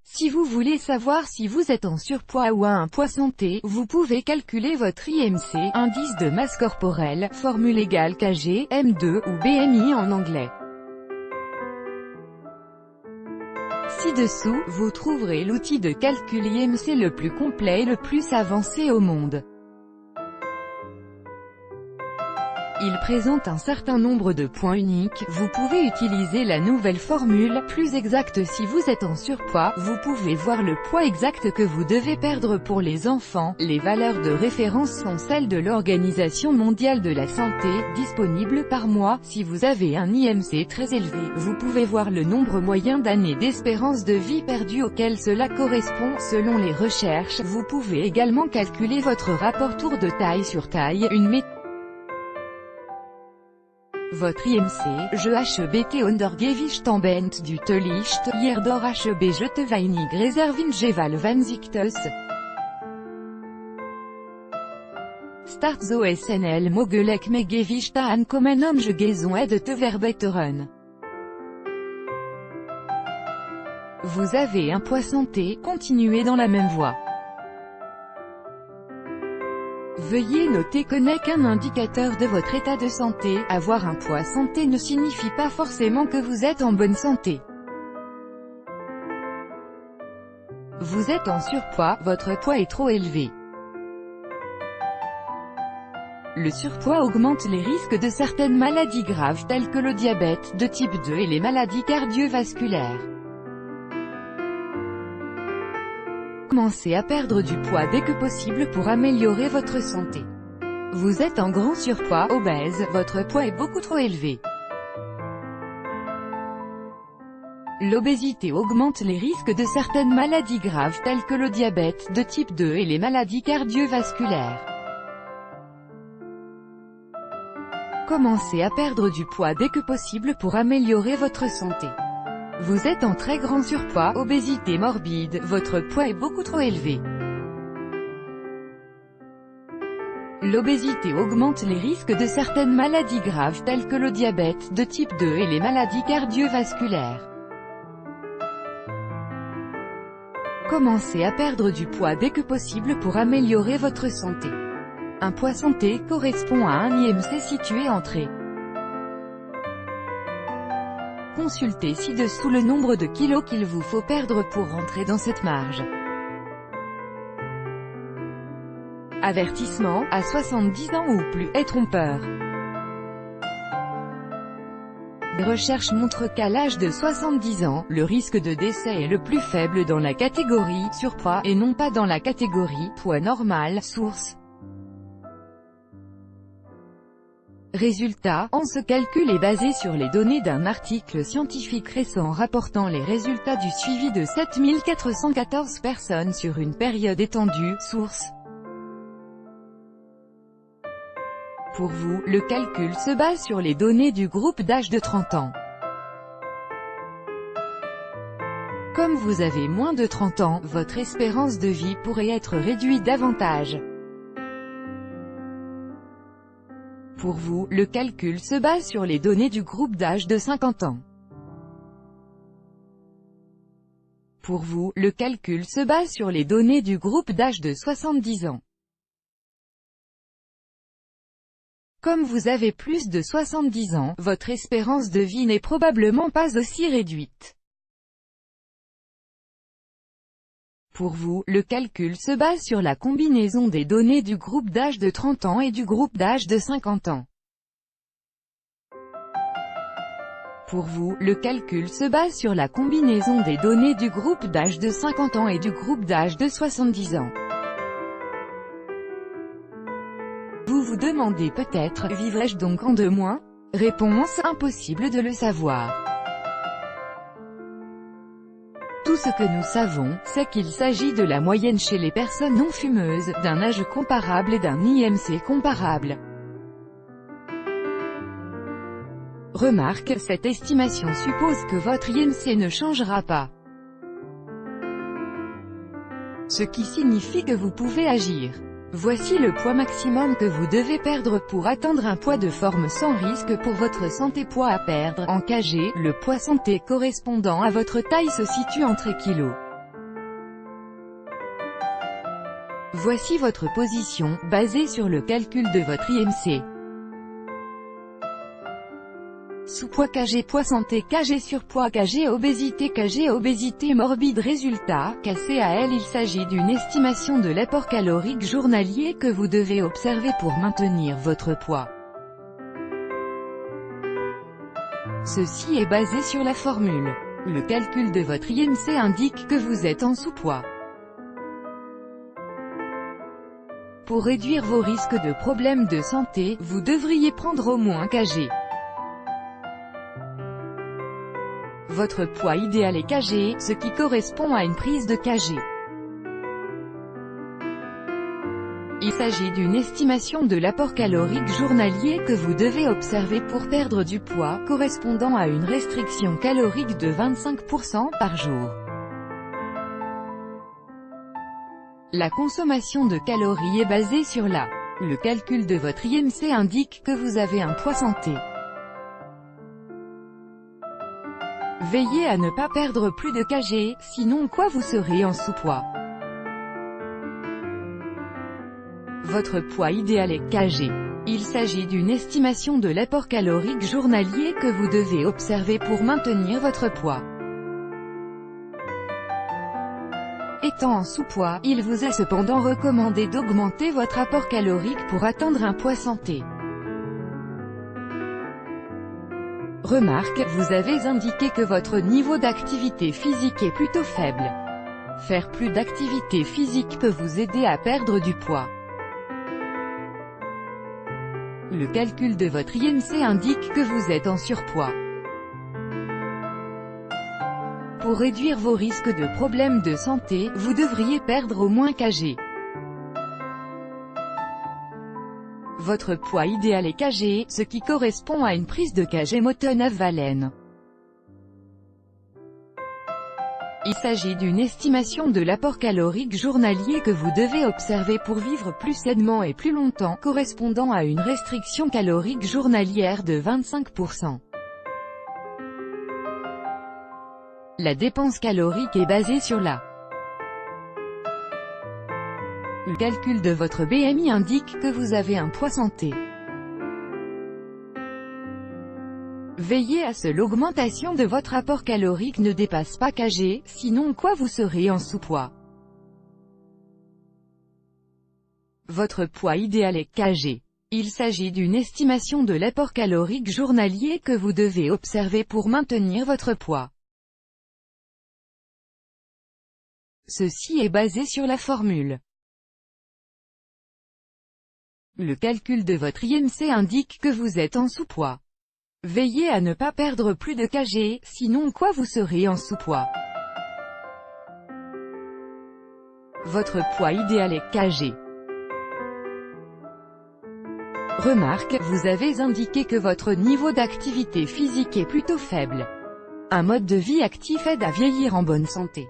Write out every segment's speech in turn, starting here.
Si vous voulez savoir si vous êtes en surpoids ou à un poids santé, vous pouvez calculer votre IMC, indice de masse corporelle, formule égale kg, M2, ou BMI en anglais. Ci-dessous, vous trouverez l'outil de calcul IMC le plus complet et le plus avancé au monde. Il présente un certain nombre de points uniques. Vous pouvez utiliser la nouvelle formule, plus exacte si vous êtes en surpoids. Vous pouvez voir le poids exact que vous devez perdre pour les enfants. Les valeurs de référence sont celles de l'Organisation mondiale de la santé, disponibles par mois. Si vous avez un IMC très élevé, vous pouvez voir le nombre moyen d'années d'espérance de vie perdue auquel cela correspond, selon les recherches. Vous pouvez également calculer votre rapport tour de taille sur taille, une méthode. Votre IMC, je HBT Ondergewicht en bent du te licht, hierdoor HB je te weinig reservin geval van ziektes. Start zo SNL mogelijk me gewicht aankomen om je gezondheid te verbeteren. Vous avez un poids santé, continuez dans la même voie. Veuillez noter que n'est qu'un indicateur de votre état de santé. Avoir un poids santé ne signifie pas forcément que vous êtes en bonne santé. Vous êtes en surpoids, votre poids est trop élevé. Le surpoids augmente les risques de certaines maladies graves telles que le diabète de type 2 et les maladies cardiovasculaires. Commencez à perdre du poids dès que possible pour améliorer votre santé. Vous êtes en grand surpoids, obèse, votre poids est beaucoup trop élevé. L'obésité augmente les risques de certaines maladies graves telles que le diabète de type 2 et les maladies cardiovasculaires. Commencez à perdre du poids dès que possible pour améliorer votre santé. Vous êtes en très grand surpoids, obésité morbide, votre poids est beaucoup trop élevé. L'obésité augmente les risques de certaines maladies graves telles que le diabète de type 2 et les maladies cardiovasculaires. Commencez à perdre du poids dès que possible pour améliorer votre santé. Un poids santé correspond à un IMC situé entre et. Consultez ci-dessous le nombre de kilos qu'il vous faut perdre pour rentrer dans cette marge. Avertissement, à 70 ans ou plus, est trompeur. Les recherches montrent qu'à l'âge de 70 ans, le risque de décès est le plus faible dans la catégorie surpoids, et non pas dans la catégorie poids normal. Source. Résultat, ce calcul est basé sur les données d'un article scientifique récent rapportant les résultats du suivi de 7414 personnes sur une période étendue. Source. Pour vous, le calcul se base sur les données du groupe d'âge de 30 ans. Comme vous avez moins de 30 ans, votre espérance de vie pourrait être réduite davantage. Pour vous, le calcul se base sur les données du groupe d'âge de 50 ans. Pour vous, le calcul se base sur les données du groupe d'âge de 70 ans. Comme vous avez plus de 70 ans, votre espérance de vie n'est probablement pas aussi réduite. Pour vous, le calcul se base sur la combinaison des données du groupe d'âge de 30 ans et du groupe d'âge de 50 ans. Pour vous, le calcul se base sur la combinaison des données du groupe d'âge de 50 ans et du groupe d'âge de 70 ans. Vous vous demandez peut-être, vivrai-je donc en 2 mois? Réponse, impossible de le savoir. Tout ce que nous savons, c'est qu'il s'agit de la moyenne chez les personnes non fumeuses, d'un âge comparable et d'un IMC comparable. Remarque, cette estimation suppose que votre IMC ne changera pas. Ce qui signifie que vous pouvez agir. Voici le poids maximum que vous devez perdre pour atteindre un poids de forme sans risque pour votre santé. Poids à perdre, en kg, le poids santé correspondant à votre taille se situe entre kg. Voici votre position, basée sur le calcul de votre IMC. Sous-poids kg, poids santé kg, surpoids kg, obésité morbide. Résultat, KCAL. Il s'agit d'une estimation de l'apport calorique journalier que vous devez observer pour maintenir votre poids. Ceci est basé sur la formule. Le calcul de votre IMC indique que vous êtes en sous-poids. Pour réduire vos risques de problèmes de santé, vous devriez prendre au moins kg. Votre poids idéal est kg, ce qui correspond à une prise de kg. Il s'agit d'une estimation de l'apport calorique journalier que vous devez observer pour perdre du poids, correspondant à une restriction calorique de 25% par jour. La consommation de calories est basée sur le calcul de votre IMC indique que vous avez un poids santé. Veillez à ne pas perdre plus de kg, sinon vous serez en sous-poids. Votre poids idéal est kg. Il s'agit d'une estimation de l'apport calorique journalier que vous devez observer pour maintenir votre poids. Étant en sous-poids, il vous est cependant recommandé d'augmenter votre apport calorique pour atteindre un poids santé. Remarque, vous avez indiqué que votre niveau d'activité physique est plutôt faible. Faire plus d'activité physique peut vous aider à perdre du poids. Le calcul de votre IMC indique que vous êtes en surpoids. Pour réduire vos risques de problèmes de santé, vous devriez perdre au moins kg. Votre poids idéal est kg, ce qui correspond à une prise de kg Moton-Valen. Il s'agit d'une estimation de l'apport calorique journalier que vous devez observer pour vivre plus sainement et plus longtemps, correspondant à une restriction calorique journalière de 25%. La dépense calorique est basée sur le calcul de votre BMI indique que vous avez un poids santé. Veillez à ce que l'augmentation de votre apport calorique ne dépasse pas kg, sinon vous serez en sous-poids. Votre poids idéal est kg. Il s'agit d'une estimation de l'apport calorique journalier que vous devez observer pour maintenir votre poids. Ceci est basé sur la formule. Le calcul de votre IMC indique que vous êtes en sous-poids. Veillez à ne pas perdre plus de kg, sinon vous serez en sous-poids. Votre poids idéal est kg. Remarque, vous avez indiqué que votre niveau d'activité physique est plutôt faible. Un mode de vie actif aide à vieillir en bonne santé.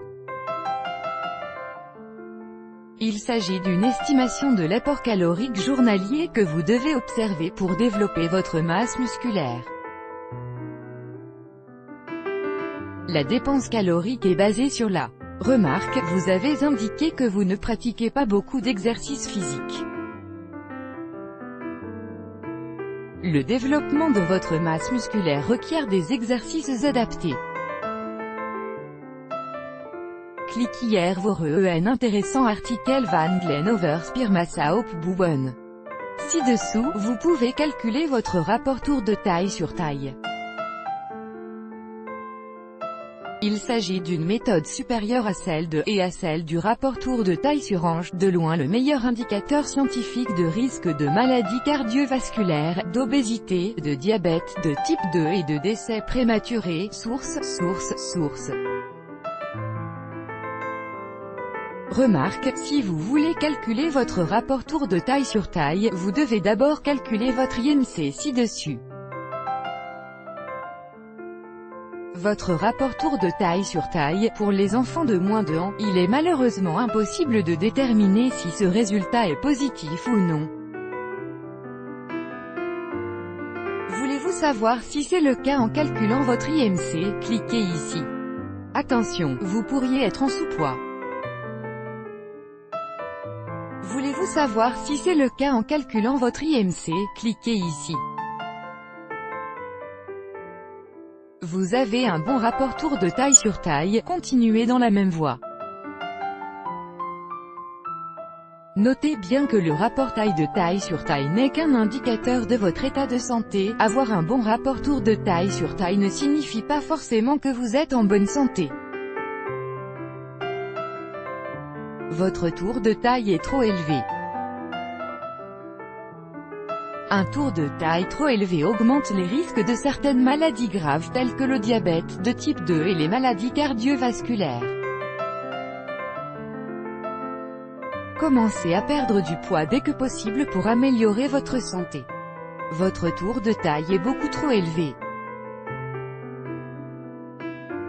Il s'agit d'une estimation de l'apport calorique journalier que vous devez observer pour développer votre masse musculaire. La dépense calorique est basée sur remarque, vous avez indiqué que vous ne pratiquez pas beaucoup d'exercices physiques. Le développement de votre masse musculaire requiert des exercices adaptés. Clique hier voor un intéressant article van Glenn over spiermassa opbouwen. Ci-dessous, vous pouvez calculer votre rapport tour de taille sur taille. Il s'agit d'une méthode supérieure à celle et à celle du rapport tour de taille sur hanche, de loin le meilleur indicateur scientifique de risque de maladies cardiovasculaires, d'obésité, de diabète, de type 2 et de décès prématurés. Source. Remarque, si vous voulez calculer votre rapport tour de taille sur taille, vous devez d'abord calculer votre IMC ci-dessus. Votre rapport tour de taille sur taille, pour les enfants de moins de 1 ans, il est malheureusement impossible de déterminer si ce résultat est positif ou non. Voulez-vous savoir si c'est le cas en calculant votre IMC? Cliquez ici. Attention, vous pourriez être en sous-poids. Voulez-vous savoir si c'est le cas en calculant votre IMC? Cliquez ici. Vous avez un bon rapport tour de taille sur taille, continuez dans la même voie. Notez bien que le rapport taille de taille sur taille n'est qu'un indicateur de votre état de santé. Avoir un bon rapport tour de taille sur taille ne signifie pas forcément que vous êtes en bonne santé. Votre tour de taille est trop élevé. Un tour de taille trop élevé augmente les risques de certaines maladies graves telles que le diabète de type 2 et les maladies cardiovasculaires. Commencez à perdre du poids dès que possible pour améliorer votre santé. Votre tour de taille est beaucoup trop élevé.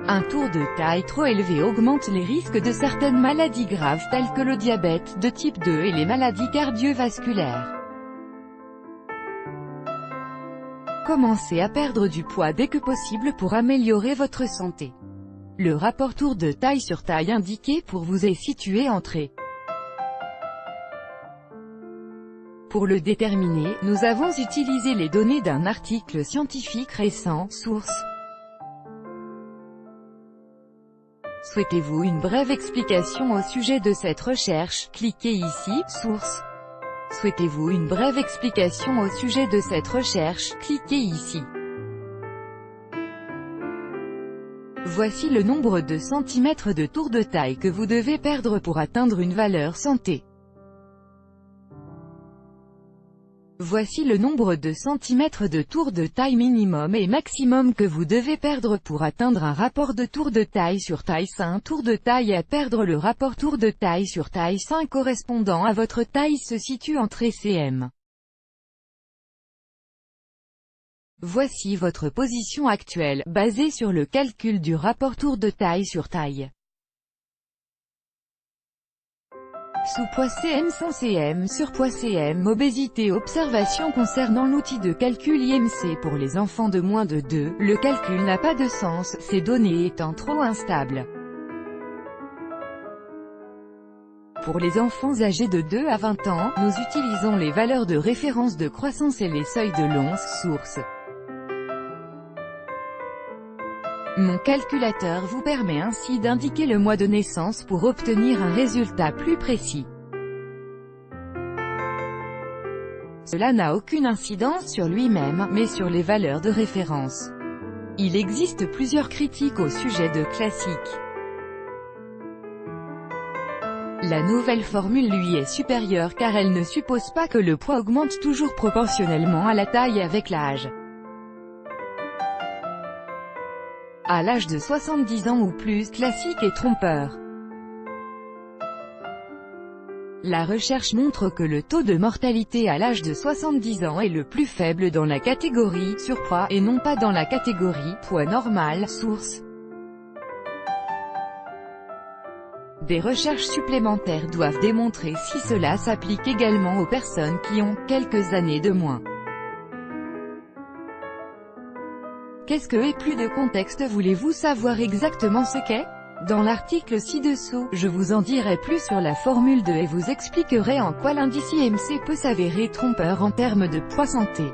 Un tour de taille trop élevé augmente les risques de certaines maladies graves telles que le diabète de type 2 et les maladies cardiovasculaires. Commencez à perdre du poids dès que possible pour améliorer votre santé. Le rapport tour de taille sur taille indiqué pour vous est situé entre et. Pour le déterminer, nous avons utilisé les données d'un article scientifique récent, source. Souhaitez-vous une brève explication au sujet de cette recherche? Cliquez ici, source. Souhaitez-vous une brève explication au sujet de cette recherche? Cliquez ici. Voici le nombre de centimètres de tour de taille que vous devez perdre pour atteindre une valeur santé. Voici le nombre de centimètres de tour de taille minimum et maximum que vous devez perdre pour atteindre un rapport de tour de taille sur taille sain. Tour de taille à perdre. Le rapport tour de taille sur taille sain correspondant à votre taille se situe entre et cm. Voici votre position actuelle, basée sur le calcul du rapport tour de taille sur taille. Sous-poids cm, 100 cm, surpoids cm, obésité. Observation concernant l'outil de calcul IMC pour les enfants de moins de 2, le calcul n'a pas de sens, ces données étant trop instables. Pour les enfants âgés de 2 à 20 ans, nous utilisons les valeurs de référence de croissance et les seuils de Lons, source. Mon calculateur vous permet ainsi d'indiquer le mois de naissance pour obtenir un résultat plus précis. Cela n'a aucune incidence sur lui-même, mais sur les valeurs de référence. Il existe plusieurs critiques au sujet de classique. La nouvelle formule lui est supérieure car elle ne suppose pas que le poids augmente toujours proportionnellement à la taille avec l'âge. À l'âge de 70 ans ou plus, classique et trompeur. La recherche montre que le taux de mortalité à l'âge de 70 ans est le plus faible dans la catégorie surpoids et non pas dans la catégorie poids normal, source. Des recherches supplémentaires doivent démontrer si cela s'applique également aux personnes qui ont quelques années de moins. Qu'est-ce que et plus de contexte? Voulez-vous savoir exactement ce qu'est? Dans l'article ci-dessous, je vous en dirai plus sur la formule de et vous expliquerai en quoi l'indice IMC peut s'avérer trompeur en termes de poids santé.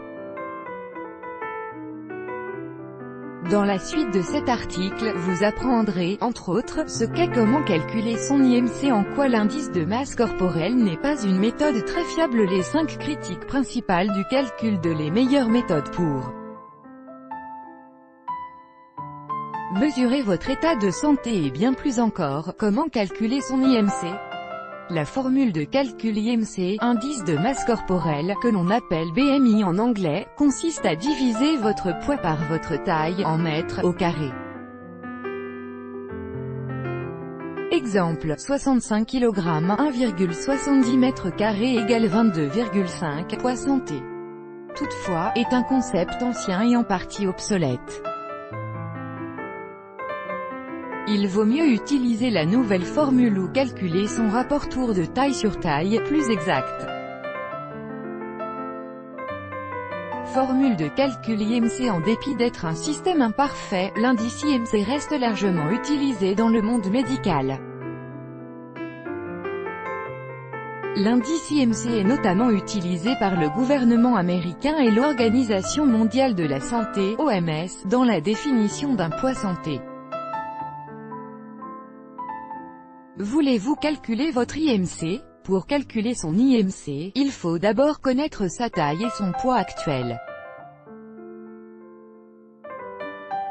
Dans la suite de cet article, vous apprendrez, entre autres, ce qu'est comment calculer son IMC, en quoi l'indice de masse corporelle n'est pas une méthode très fiable, les 5 critiques principales du calcul de les meilleures méthodes pour mesurer votre état de santé et bien plus encore, comment calculer son IMC. La formule de calcul IMC, indice de masse corporelle, que l'on appelle BMI en anglais, consiste à diviser votre poids par votre taille, en mètres au carré. Exemple, 65 kg, 1,70 m² égale 22,5 poids santé. Toutefois, est un concept ancien et en partie obsolète. il vaut mieux utiliser la nouvelle formule ou calculer son rapport tour de taille sur taille, plus exact. Formule de calcul IMC. En dépit d'être un système imparfait, l'indice IMC reste largement utilisé dans le monde médical. L'indice IMC est notamment utilisé par le gouvernement américain et l'Organisation mondiale de la santé, OMS, dans la définition d'un poids santé. Voulez-vous calculer votre IMC? Pour calculer son IMC, il faut d'abord connaître sa taille et son poids actuel.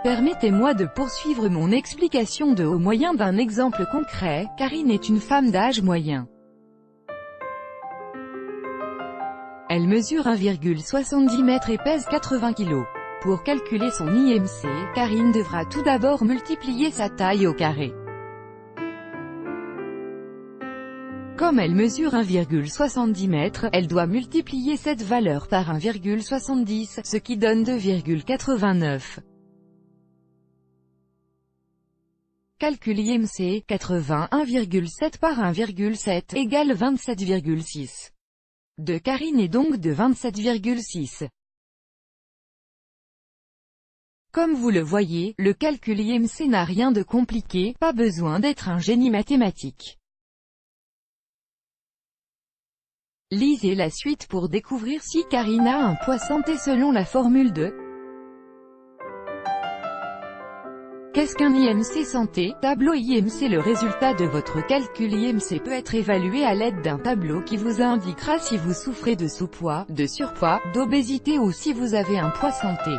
Permettez-moi de poursuivre mon explication au moyen d'un exemple concret. Karine est une femme d'âge moyen. Elle mesure 1,70 m et pèse 80 kg. Pour calculer son IMC, Karine devra tout d'abord multiplier sa taille au carré. Comme elle mesure 1,70 m, elle doit multiplier cette valeur par 1,70, ce qui donne 2,89. Calcul IMC, 81,7 par 1,7 égale 27,6. De Karine est donc de 27,6. Comme vous le voyez, le calcul IMC n'a rien de compliqué, pas besoin d'être un génie mathématique. Lisez la suite pour découvrir si Karine a un poids santé selon la formule de Qu'est-ce qu'un IMC santé? Tableau IMC. Le résultat de votre calcul IMC peut être évalué à l'aide d'un tableau qui vous indiquera si vous souffrez de sous-poids, de surpoids, d'obésité ou si vous avez un poids santé.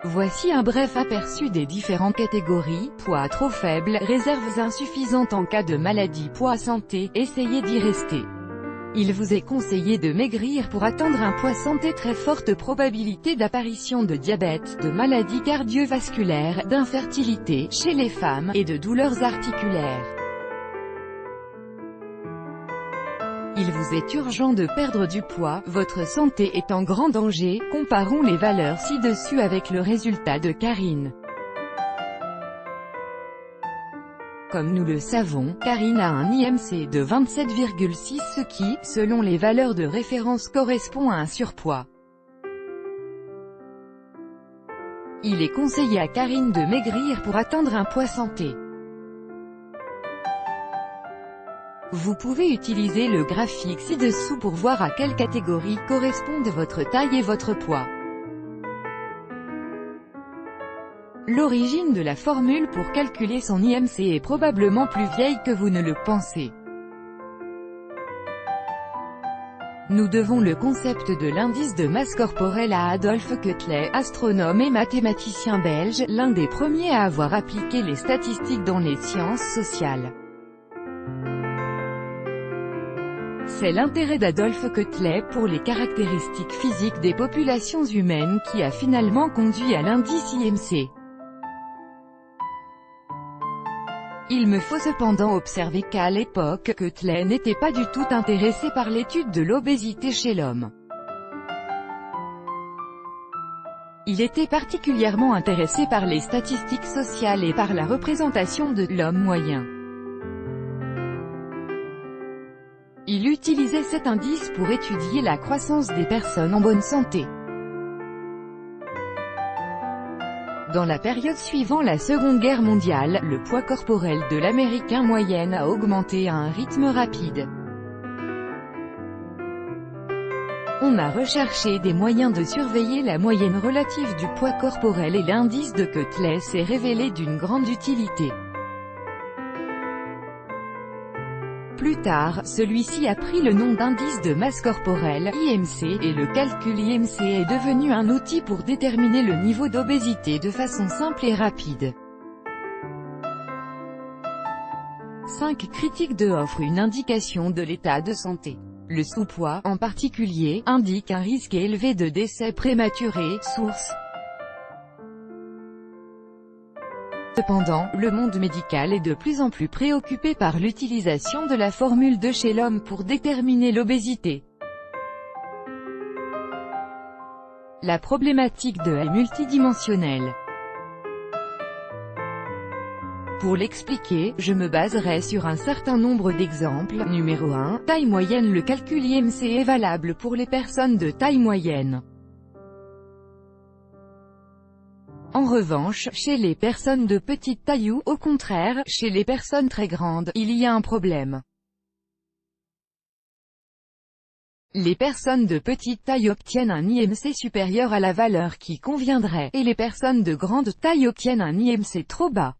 Voici un bref aperçu des différentes catégories: poids trop faible, réserves insuffisantes en cas de maladie, poids santé, essayez d'y rester. Il vous est conseillé de maigrir pour atteindre un poids santé. Très forte probabilité d'apparition de diabète, de maladies cardiovasculaires, d'infertilité chez les femmes, et de douleurs articulaires. Il vous est urgent de perdre du poids, votre santé est en grand danger. Comparons les valeurs ci-dessus avec le résultat de Karine. Comme nous le savons, Karine a un IMC de 27,6, ce qui, selon les valeurs de référence, correspond à un surpoids. Il est conseillé à Karine de maigrir pour atteindre un poids santé. Vous pouvez utiliser le graphique ci-dessous pour voir à quelle catégorie correspondent votre taille et votre poids. L'origine de la formule pour calculer son IMC est probablement plus vieille que vous ne le pensez. Nous devons le concept de l'indice de masse corporelle à Adolphe Quetelet, astronome et mathématicien belge, l'un des premiers à avoir appliqué les statistiques dans les sciences sociales. C'est l'intérêt d'Adolphe Quetelet pour les caractéristiques physiques des populations humaines qui a finalement conduit à l'indice IMC. Il me faut cependant observer qu'à l'époque, Quetelet n'était pas du tout intéressé par l'étude de l'obésité chez l'homme. Il était particulièrement intéressé par les statistiques sociales et par la représentation de l'homme moyen. Il utilisait cet indice pour étudier la croissance des personnes en bonne santé. Dans la période suivant la Seconde Guerre mondiale, le poids corporel de l'Américain moyenne a augmenté à un rythme rapide. On a recherché des moyens de surveiller la moyenne relative du poids corporel et l'indice de Quetelet s'est révélé d'une grande utilité. Plus tard, celui-ci a pris le nom d'indice de masse corporelle, IMC, et le calcul IMC est devenu un outil pour déterminer le niveau d'obésité de façon simple et rapide. 5 critiques de offrent une indication de l'état de santé. Le sous-poids, en particulier, indique un risque élevé de décès prématuré. Source. Cependant, le monde médical est de plus en plus préoccupé par l'utilisation de la formule de chez l'homme pour déterminer l'obésité. La problématique de est multidimensionnelle. Pour l'expliquer, je me baserai sur un certain nombre d'exemples. Numéro 1. Taille moyenne. Le calcul IMC est valable pour les personnes de taille moyenne. En revanche, chez les personnes de petite taille ou, au contraire, chez les personnes très grandes, il y a un problème. Les personnes de petite taille obtiennent un IMC supérieur à la valeur qui conviendrait, et les personnes de grande taille obtiennent un IMC trop bas.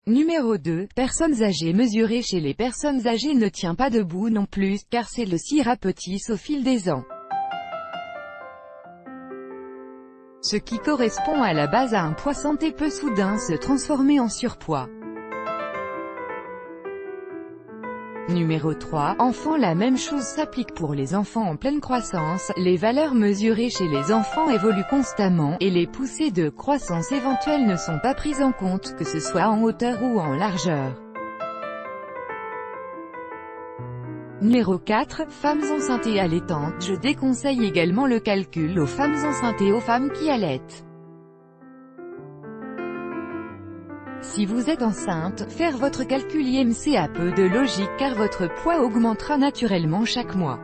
Numéro 2. Personnes âgées. Mesurer chez les personnes âgées ne tient pas debout non plus, car celles-ci rapetissent au fil des ans. Ce qui correspond à la base à un poids santé peut soudain se transformer en surpoids. Numéro 3. Enfants. La même chose s'applique pour les enfants en pleine croissance. Les valeurs mesurées chez les enfants évoluent constamment, et les poussées de croissance éventuelles ne sont pas prises en compte, que ce soit en hauteur ou en largeur. Numéro 4. Femmes enceintes et allaitantes. Je déconseille également le calcul aux femmes enceintes et aux femmes qui allaitent. Si vous êtes enceinte, faire votre calcul IMC a peu de logique car votre poids augmentera naturellement chaque mois.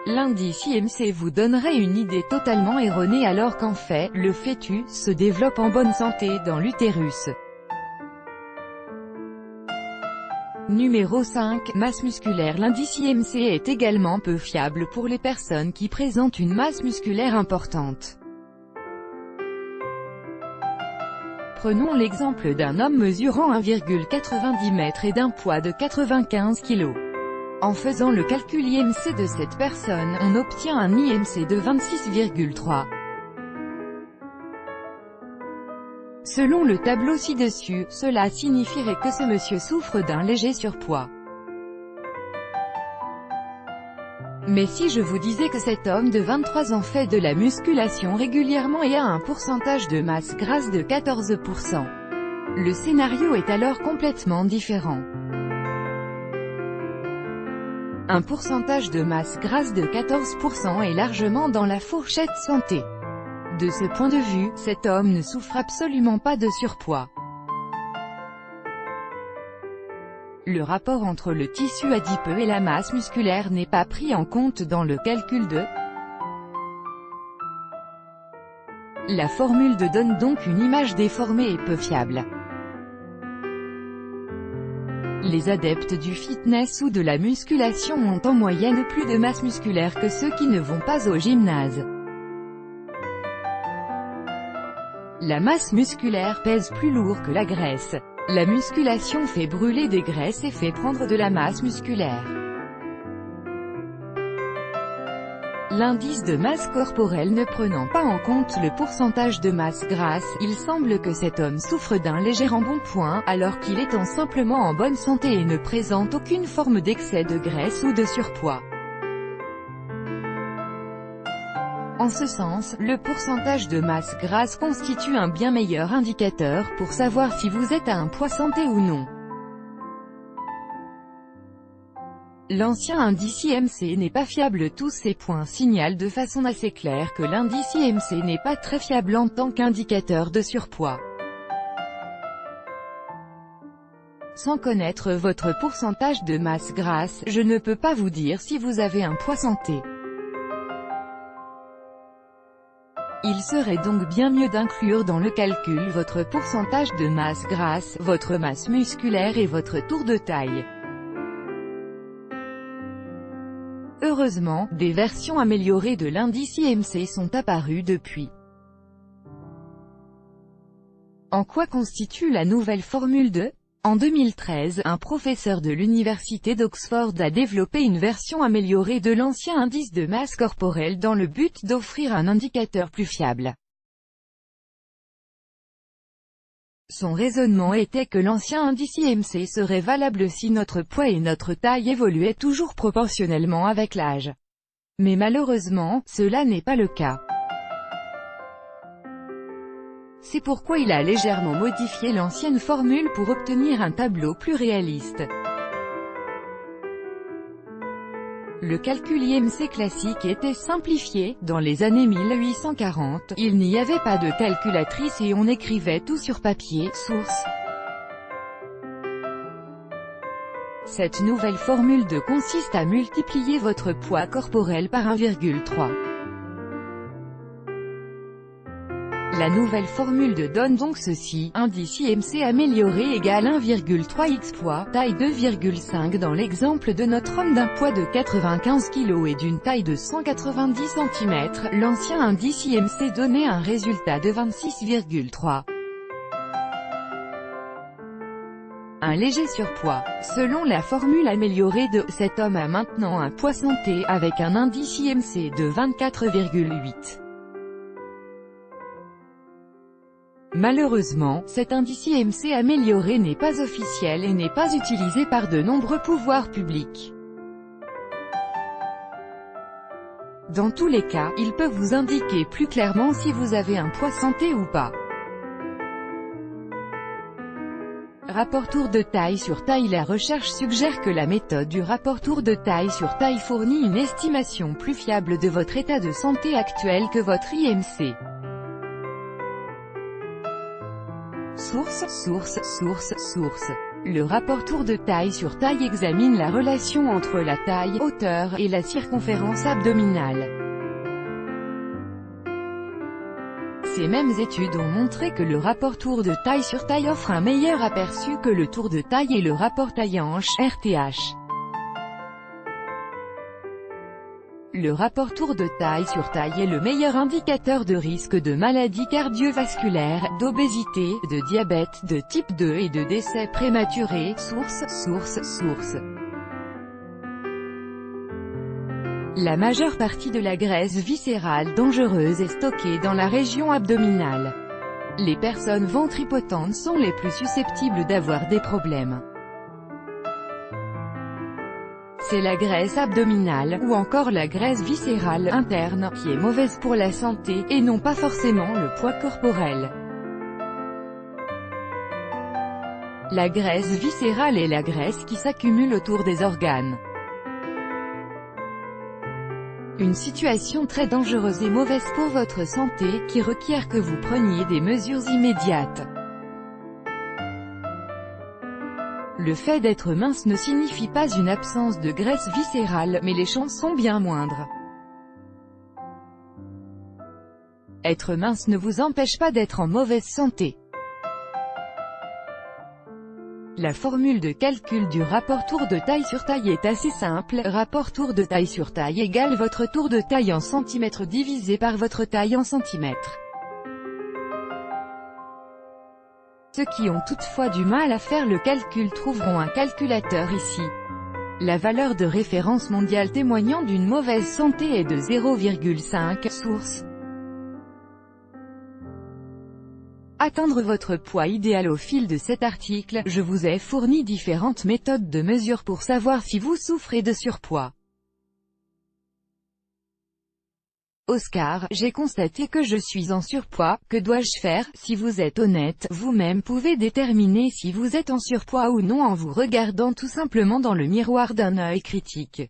L'indice IMC vous donnerait une idée totalement erronée alors qu'en fait, le fœtus se développe en bonne santé dans l'utérus. Numéro 5. Masse musculaire. L'indice IMC est également peu fiable pour les personnes qui présentent une masse musculaire importante. Prenons l'exemple d'un homme mesurant 1,90 m et d'un poids de 95 kg. En faisant le calcul IMC de cette personne, on obtient un IMC de 26,3. Selon le tableau ci-dessus, cela signifierait que ce monsieur souffre d'un léger surpoids. Mais si je vous disais que cet homme de 23 ans fait de la musculation régulièrement et a un pourcentage de masse grasse de 14%, le scénario est alors complètement différent. Un pourcentage de masse grasse de 14% est largement dans la fourchette santé. De ce point de vue, cet homme ne souffre absolument pas de surpoids. Le rapport entre le tissu adipeux et la masse musculaire n'est pas pris en compte dans le calcul de la formule de donne donc une image déformée et peu fiable. Les adeptes du fitness ou de la musculation ont en moyenne plus de masse musculaire que ceux qui ne vont pas au gymnase. La masse musculaire pèse plus lourd que la graisse. La musculation fait brûler des graisses et fait prendre de la masse musculaire. L'indice de masse corporelle ne prenant pas en compte le pourcentage de masse grasse, il semble que cet homme souffre d'un léger embonpoint, alors qu'il est simplement en bonne santé et ne présente aucune forme d'excès de graisse ou de surpoids. En ce sens, le pourcentage de masse grasse constitue un bien meilleur indicateur pour savoir si vous êtes à un poids santé ou non. L'ancien indice IMC n'est pas fiable. Tous ces points signalent de façon assez claire que l'indice IMC n'est pas très fiable en tant qu'indicateur de surpoids. Sans connaître votre pourcentage de masse grasse, je ne peux pas vous dire si vous avez un poids santé. Il serait donc bien mieux d'inclure dans le calcul votre pourcentage de masse grasse, votre masse musculaire et votre tour de taille. Heureusement, des versions améliorées de l'indice IMC sont apparues depuis. En quoi constitue la nouvelle formule de ? En 2013, un professeur de l'université d'Oxford a développé une version améliorée de l'ancien indice de masse corporelle dans le but d'offrir un indicateur plus fiable. Son raisonnement était que l'ancien indice IMC serait valable si notre poids et notre taille évoluaient toujours proportionnellement avec l'âge. Mais malheureusement, cela n'est pas le cas. C'est pourquoi il a légèrement modifié l'ancienne formule pour obtenir un tableau plus réaliste. Le calcul IMC classique était simplifié. Dans les années 1840, il n'y avait pas de calculatrice et on écrivait tout sur papier, source. Cette nouvelle formule consiste à multiplier votre poids corporel par 1,3. La nouvelle formule donne donc ceci, indice IMC amélioré égale 1,3 x poids, taille 2,5 dans l'exemple de notre homme d'un poids de 95 kg et d'une taille de 190 cm, l'ancien indice IMC donnait un résultat de 26,3. Un léger surpoids. Selon la formule améliorée cet homme a maintenant un poids santé, avec un indice IMC de 24,8. Malheureusement, cet indice IMC amélioré n'est pas officiel et n'est pas utilisé par de nombreux pouvoirs publics. Dans tous les cas, il peut vous indiquer plus clairement si vous avez un poids santé ou pas. Rapport tour de taille sur taille. La recherche suggère que la méthode du rapport tour de taille sur taille fournit une estimation plus fiable de votre état de santé actuel que votre IMC. Source. Le rapport tour de taille sur taille examine la relation entre la taille, hauteur, et la circonférence abdominale. Ces mêmes études ont montré que le rapport tour de taille sur taille offre un meilleur aperçu que le tour de taille et le rapport taille-hanche, RTH. Le rapport tour de taille sur taille est le meilleur indicateur de risque de maladies cardiovasculaires, d'obésité, de diabète de type 2 et de décès prématurés. Source. La majeure partie de la graisse viscérale dangereuse est stockée dans la région abdominale. Les personnes ventripotentes sont les plus susceptibles d'avoir des problèmes. C'est la graisse abdominale, ou encore la graisse viscérale interne, qui est mauvaise pour la santé, et non pas forcément le poids corporel. La graisse viscérale est la graisse qui s'accumule autour des organes. Une situation très dangereuse et mauvaise pour votre santé, qui requiert que vous preniez des mesures immédiates. Le fait d'être mince ne signifie pas une absence de graisse viscérale, mais les chances sont bien moindres. Être mince ne vous empêche pas d'être en mauvaise santé. La formule de calcul du rapport tour de taille sur taille est assez simple. Rapport tour de taille sur taille égale votre tour de taille en centimètres divisé par votre taille en centimètres. Ceux qui ont toutefois du mal à faire le calcul trouveront un calculateur ici. La valeur de référence mondiale témoignant d'une mauvaise santé est de 0,5. Source. Atteindre votre poids idéal. Au fil de cet article, je vous ai fourni différentes méthodes de mesure pour savoir si vous souffrez de surpoids. Oscar, j'ai constaté que je suis en surpoids, que dois-je faire? Si vous êtes honnête, vous-même pouvez déterminer si vous êtes en surpoids ou non en vous regardant tout simplement dans le miroir d'un œil critique.